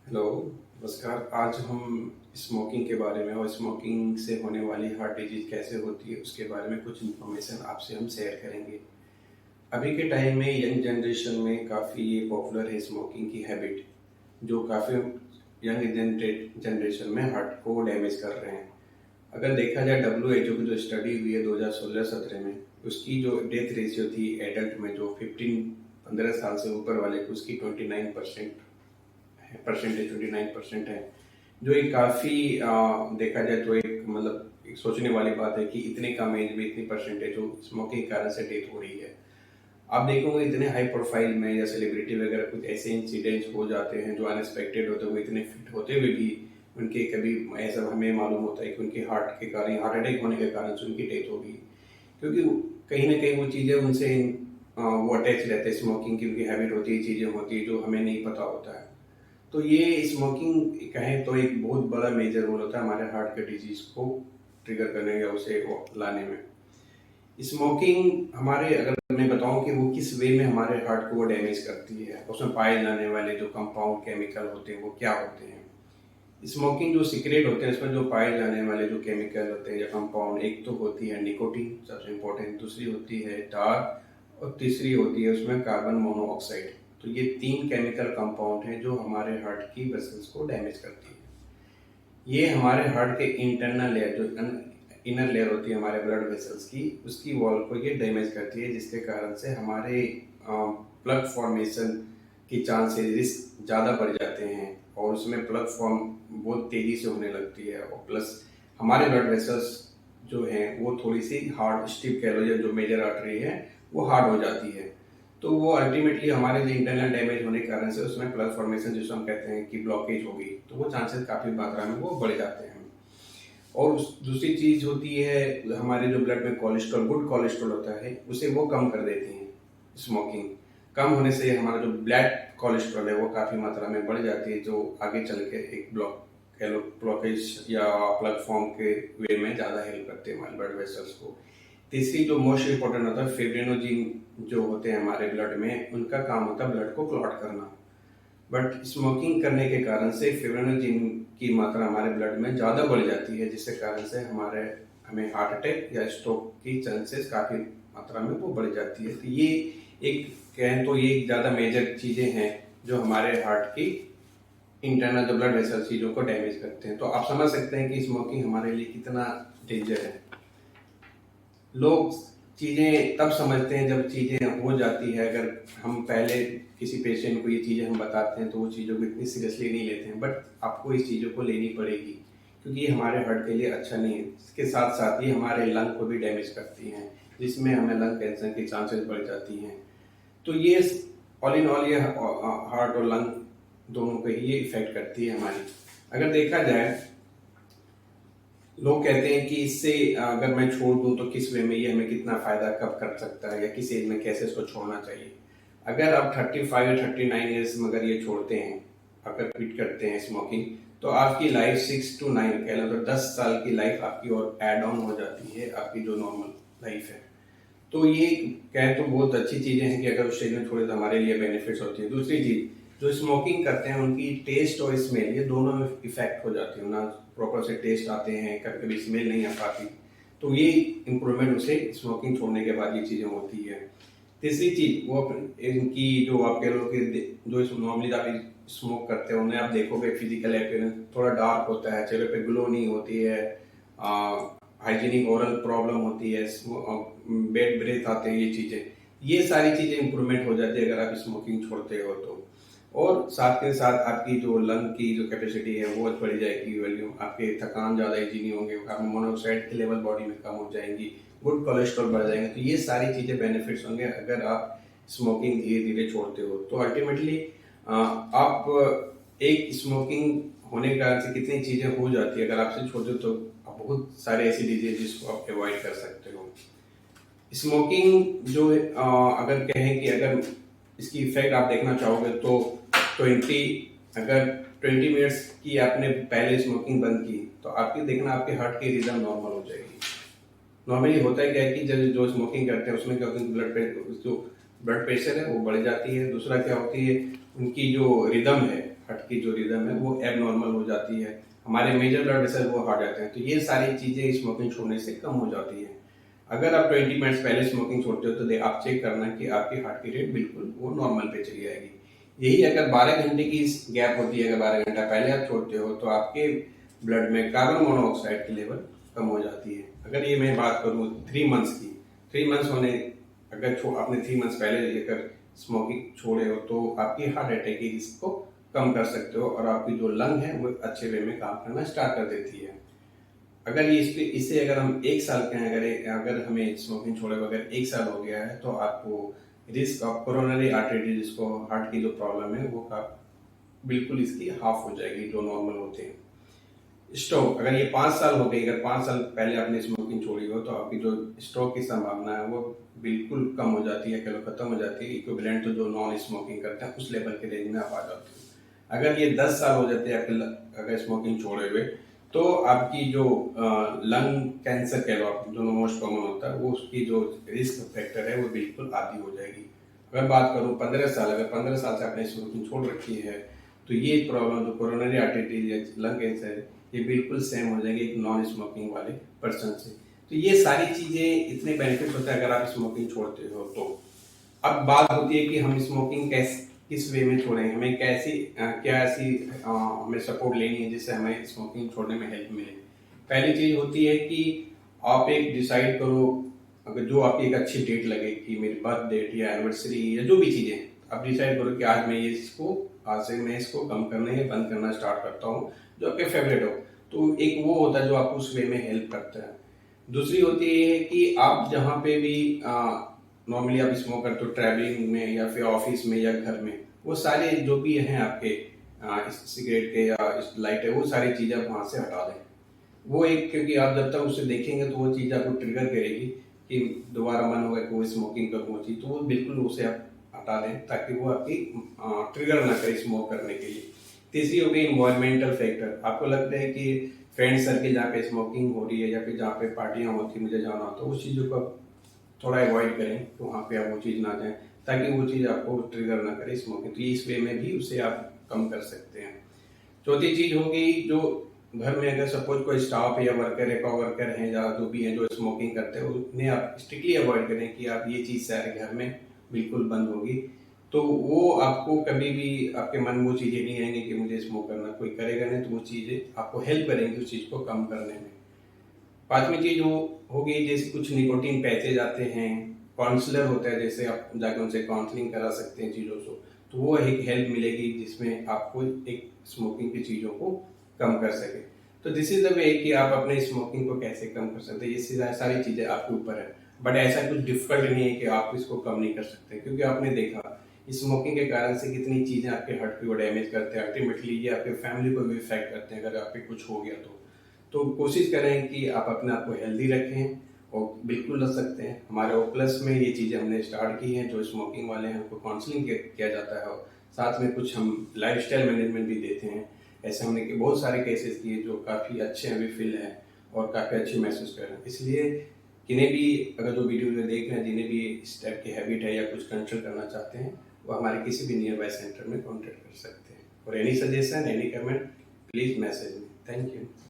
Hello, नमस्कार। आज हम स्मोकिंग के बारे में और स्मोकिंग से होने वाली हार्ट डिजीज़ कैसे होती है, उसके बारे में कुछ इन्फॉर्मेशन आपसे हम शेयर करेंगे। अभी के टाइम में यंग जनरेशन में काफ़ी ये पॉपुलर है स्मोकिंग की हैबिट, जो काफ़ी यंग जनरेशन में हार्ट को डैमेज कर रहे हैं। अगर देखा जाए WHO की जो स्टडी हुई है 2016-17 में, उसकी जो डेथ रेशियो थी एडल्ट में जो 15 साल से ऊपर वाले की, उसकी 29% परसेंटेज 29% है। जो एक काफ़ी देखा जाए तो एक मतलब एक सोचने वाली बात है कि इतने कम एज में इतनी परसेंटेज जो स्मोकिंग के कारण से डेथ हो रही है। आप देखोगे इतने हाई प्रोफाइल में या सेलिब्रिटी वगैरह कुछ ऐसे इंसिडेंट्स हो जाते हैं जो अनएक्सपेक्टेड होते हैं, वो इतने फिट होते हुए भी उनके कभी ऐसा हमें मालूम होता है कि उनके हार्ट के कारण हार्ट अटैक होने के कारण से उनकी डेथ हो गई। क्योंकि कहीं ना कहीं वो चीज़ें उनसे वो अटैच रहते हैं, स्मोकिंग की उनकी हैबिट होती है, चीज़ें होती है जो हमें नहीं पता होता है। तो ये स्मोकिंग कहें तो एक बहुत बड़ा मेजर रोल होता है हमारे हार्ट के डिजीज को ट्रिगर करने या उसे लाने में। स्मोकिंग हमारे, अगर मैं बताऊं कि वो किस वे में हमारे हार्ट को वो डैमेज करती है, उसमें पाए जाने वाले जो कंपाउंड केमिकल होते हैं वो क्या होते हैं। स्मोकिंग जो सिगरेट होते हैं उसमें जो पाए जाने वाले जो केमिकल होते हैं या कंपाउंड, एक तो होती है निकोटीन सबसे इम्पोर्टेंट, दूसरी होती है टार और तीसरी होती है उसमें कार्बन मोनोऑक्साइड। तो ये तीन केमिकल कंपाउंड हैं जो हमारे हार्ट की वेसल्स को डैमेज करती है। ये हमारे हार्ट के इंटरनल लेयर जो इनर लेयर होती है हमारे ब्लड वेसल्स की, उसकी वॉल को ये डैमेज करती है, जिसके कारण से हमारे प्लग फॉर्मेशन की चांसेस रिस्क ज़्यादा बढ़ जाते हैं और उसमें प्लग फॉर्म बहुत तेज़ी से होने लगती है। और प्लस हमारे ब्लड वेसल्स जो हैं वो थोड़ी सी हार्ड स्टिफ कह लो, या जो मेजर आर्टरी है वो हार्ड हो जाती है। तो वो अल्टीमेटली हमारे जो इंटरनल डैमेज होने के कारण से उसमें प्लग फॉर्मेशन जिसको हम कहते हैं कि ब्लॉकेज होगी, तो वो चांसेस काफ़ी मात्रा में वो बढ़ जाते हैं। और दूसरी चीज़ होती है हमारे जो ब्लड में कोलेस्ट्रॉल, गुड कोलेस्ट्रॉल होता है, उसे वो कम कर देती हैं। स्मोकिंग कम होने से हमारा जो ब्लड कोलेस्ट्रॉल है वो काफ़ी मात्रा में बढ़ जाती है, जो आगे चल के एक कह लो ब्लॉकेज या प्लग फॉर्म के वे में ज़्यादा हेल्प करते हैं हमारे ब्लड वेसल्स को। तीसरी जो मोस्ट इम्पोर्टेंट होता है फिब्रिनोजिन जो होते हैं हमारे ब्लड में, उनका काम होता है ब्लड को क्लॉट करना। बट स्मोकिंग करने के कारण से फिब्रिनोजिन की मात्रा हमारे ब्लड में ज़्यादा बढ़ जाती है, जिसके कारण से हमें हार्ट अटैक या स्ट्रोक की चांसेस काफ़ी मात्रा में वो बढ़ जाती है। तो ये एक कहें तो ये ज़्यादा मेजर चीज़ें हैं जो हमारे हार्ट की इंटरनल जो ब्लड वेसल चीज़ों को डैमेज करते हैं। तो आप समझ सकते हैं कि स्मोकिंग हमारे लिए कितना डेंजर है। लोग चीज़ें तब समझते हैं जब चीज़ें हो जाती है। अगर हम पहले किसी पेशेंट को ये चीज़ें हम बताते हैं तो वो चीज़ों को इतनी सीरियसली नहीं लेते हैं, बट आपको इस चीज़ों को लेनी पड़ेगी क्योंकि ये हमारे हार्ट के लिए अच्छा नहीं है। इसके साथ साथ ये हमारे लंग को भी डैमेज करती हैं, जिसमें हमें लंग कैंसर की चांसेस बढ़ जाती हैं। तो ये ऑल इन ऑल ये हार्ट और लंग दोनों को ही ये इफेक्ट करती है हमारी। अगर देखा जाए, लोग कहते हैं कि इससे अगर मैं छोड़ दूं तो किस वे में ये हमें कितना फायदा कब कर सकता है या किस एज में कैसे इसको छोड़ना चाहिए। अगर आप 35 या 39 ईयर्स में अगर ये छोड़ते हैं, अगर क्विट करते हैं स्मोकिंग, तो आपकी लाइफ 6 to 9 कह लो तो 10 साल की लाइफ आपकी और एड ऑन हो जाती है आपकी जो नॉर्मल लाइफ है। तो ये कहें तो बहुत अच्छी चीज़ें हैं कि अगर उस चीज़ में थोड़े तो हमारे लिए बेनिफिट्स होती है। दूसरी चीज़, जो स्मोकिंग करते हैं उनकी टेस्ट और स्मेल ये दोनों में इफेक्ट हो जाती है ना, प्रॉपर से टेस्ट आते हैं, कभी कभी स्मेल नहीं आ पाती। तो ये इम्प्रूवमेंट उसे स्मोकिंग छोड़ने के बाद ये चीज़ें होती है। तीसरी चीज़ वो इनकी जो आप कह लो कि जो नॉर्मली आप स्मोक करते हैं उन्हें आप देखोगे फिजिकल अपीयरेंस थोड़ा डार्क होता है, चेहरे पे ग्लो नहीं होती है, हाइजीनिक ओरल प्रॉब्लम होती है, बेड ब्रेथ आते हैं, ये चीज़ें, ये सारी चीज़ें इंप्रूवमेंट हो जाती है अगर आप स्मोकिंग छोड़ते हो तो। और साथ के साथ आपकी जो लंग की जो कैपेसिटी है वो बढ़ जाएगी, वॉल्यूम, आपके थकान ज़्यादा इजी नहीं होंगे, कार्बन मोनोऑक्साइड के लेवल बॉडी में कम हो जाएंगी, गुड कोलेस्ट्रॉल बढ़ जाएंगे। तो ये सारी चीज़ें बेनिफिट्स होंगे अगर आप स्मोकिंग धीरे धीरे छोड़ते हो। तो अल्टीमेटली आप एक स्मोकिंग होने के कारण से कितनी चीज़ें हो जाती है, अगर आपसे छोड़ते हो तो आप बहुत सारे ऐसी डिजीजेस को आप अवॉइड कर सकते हो। स्मोकिंग जो अगर कहें कि अगर इसकी इफेक्ट आप देखना चाहोगे तो 20 अगर 20 मिनट्स की आपने पहले स्मोकिंग बंद की तो आपकी देखना आपके हार्ट की रिदम नॉर्मल हो जाएगी। नॉर्मली होता है क्या है कि जब जो स्मोकिंग करते हैं उसमें क्या होता है, जो ब्लड प्रेशर है वो बढ़ जाती है। दूसरा क्या होती है, उनकी जो रिदम है हार्ट की जो रिदम है वो एबनॉर्मल हो जाती है, हमारे मेजर ब्लड वेसल वो हार्ड जाते हैं। तो ये सारी चीज़ें स्मोकिंग छोड़ने से कम हो जाती है। अगर आप 20 मिनट्स पहले स्मोकिंग छोड़ते हो तो आप चेक करना कि आपकी हार्ट की रेट बिल्कुल वो नॉर्मल पे चली जाएगी। यही अगर 12 घंटे की गैप होती है, अगर 12 घंटा पहले आप छोड़ते हो तो आपके ब्लड में कार्बन मोनोऑक्साइड की लेवल कम हो जाती है। अगर ये मैं बात करूँ 3 मंथ्स की, 3 मंथ्स होने अगर आपने 3 मंथ्स पहले अगर स्मोकिंग छोड़े हो तो आपकी हार्ट अटैक की रिस्क को कम कर सकते हो और आपकी जो लंग है वो अच्छे वे में काम करना स्टार्ट कर देती है। अगर ये इससे अगर हम 1 साल के हैं, अगर हमें स्मोकिंग छोड़े बगैर 1 साल हो गया है तो आपको risk of coronary artery disease, जिसको हार्ट की जो प्रॉब्लम है वो बिल्कुल इसकी हाफ हो जाएगी जो नॉर्मल होते हैं। स्ट्रोक अगर ये 5 साल हो गई, अगर 5 साल पहले आपने स्मोकिंग छोड़ी हो तो आपकी जो स्ट्रोक की संभावना है वो बिल्कुल कम हो जाती है, कलो खत्म हो जाती है। इक्विवेलेंट तो जो नॉन स्मोकिंग करते हैं उस लेवल के रेंज में आप आ जाते हो। अगर ये 10 साल हो जाते हैं आपके अगर स्मोकिंग छोड़े हुए तो आपकी जो लंग कैंसर कह लो आप, जो मोस्ट कॉमन होता है, वो उसकी जो रिस्क फैक्टर है वो बिल्कुल आधी हो जाएगी। अगर बात करूँ 15 साल, अगर 15 साल से आपने स्मोकिंग छोड़ रखी है तो ये प्रॉब्लम जो कोरोनरी आर्टरी या लंग कैंसर है ये बिल्कुल सेम हो जाएगी एक नॉन स्मोकिंग वाले पर्सन से। तो ये सारी चीज़ें इतने बेनिफिट होते हैं अगर आप स्मोकिंग छोड़ते हो तो। अब बात होती है कि हम स्मोकिंग किस वे में छोड़ें, हमें क्या ऐसी हमें सपोर्ट लेनी है जिससे हमें स्मोकिंग छोड़ने में हेल्प मिले। पहली चीज़ होती है कि आप एक डिसाइड करो, अगर जो आपकी एक अच्छी डेट लगे कि मेरी बर्थ डेट या एनिवर्सरी या जो भी चीज़ें, आप डिसाइड करो कि आज से मैं इसको कम करने या बंद करना स्टार्ट करता हूँ, जो आपके फेवरेट हो। तो एक वो होता है जो आपको उस वे में हेल्प करता है। दूसरी होती है कि आप जहाँ पे भी नॉर्मली आप स्मोक करते हो, ट्रैवलिंग में या फिर ऑफिस में या घर में, वो सारे जो भी हैं आपके सिगरेट के या लाइट है, वो सारी चीज़ें आप वहाँ से हटा दें। वो एक, क्योंकि आप जब तक उसे देखेंगे तो वो चीज़ आपको ट्रिगर करेगी कि दोबारा मन होगा कि वो स्मोकिंग करूँ वो चीज़, तो वो बिल्कुल उसे आप हटा दें ताकि वो आपकी ट्रिगर ना करे स्मोक करने के लिए। तीसरी हो गई इन्वायरमेंटल फैक्टर। आपको लगता है कि फ्रेंड सर्किल जहाँ पे स्मोकिंग हो रही है या फिर जहाँ पे पार्टियाँ होती मुझे जाना होता है, उस चीज़ों को आप थोड़ा अवॉइड करें, तो वहाँ पे आप वो चीज़ ना जाएं ताकि वो चीज़ आपको ट्रिगर ना करे स्मोकिंग। तो इस वे में भी उसे आप कम कर सकते हैं। चौथी चीज़ हो गई, जो घर में अगर सपोज कोई स्टाफ या वर्कर है, को वर्कर हैं या जो भी हैं जो स्मोकिंग करते हैं, उन्हें आप स्ट्रिक्टली अवॉइड करें कि आप ये चीज़ सारे घर में बिल्कुल बंद होगी। तो वो आपको कभी भी आपके मन में वो चीज़ें नहीं आएंगी कि मुझे स्मोक करना, कोई करेगा नहीं, तो वो चीज़ें आपको हेल्प करेंगी उस चीज़ को कम करने में। पांचवी चीज़ हो गई, जैसे कुछ निकोटीन पैचेज आते हैं, काउंसलर होता है, जैसे आप जाकर उनसे काउंसलिंग करा सकते हैं चीज़ों से, तो वो एक हेल्प मिलेगी जिसमें आपको एक स्मोकिंग की चीज़ों को कम कर सके। तो दिस इज द वे कि आप अपने स्मोकिंग को कैसे कम कर सकते हैं। ये सारी चीज़ें आपके ऊपर है, बट ऐसा कुछ डिफिकल्ट नहीं है कि आप इसको कम नहीं कर सकते, क्योंकि आपने देखा स्मोकिंग के कारण से कितनी चीज़ें आपके हार्ट को डैमेज करते हैं, अल्टीमेटली ये आपके फैमिली को भी इफेक्ट करते हैं अगर आपके कुछ हो गया तो कोशिश करें कि आप अपने आप को हेल्दी रखें और बिल्कुल रख सकते हैं। हमारे ओप्लस में ये चीज़ें हमने स्टार्ट की हैं, जो स्मोकिंग वाले हैं उनको काउंसलिंग किया जाता है और साथ में कुछ हम लाइफस्टाइल मैनेजमेंट भी देते हैं। ऐसे हमने बहुत सारे केसेस किए जो काफ़ी अच्छे अभी फील हैं और काफ़ी अच्छे महसूस कर रहे हैं। इसलिए किन्हें भी अगर जो वीडियो में देख रहे हैं, जिन्हें भी इस टाइप की हैबिट है या कुछ कंट्रोल करना चाहते हैं, वो हमारे किसी भी नियर बाय सेंटर में कॉन्टेक्ट कर सकते हैं। और any suggestion, any comment, please message me. Thank you.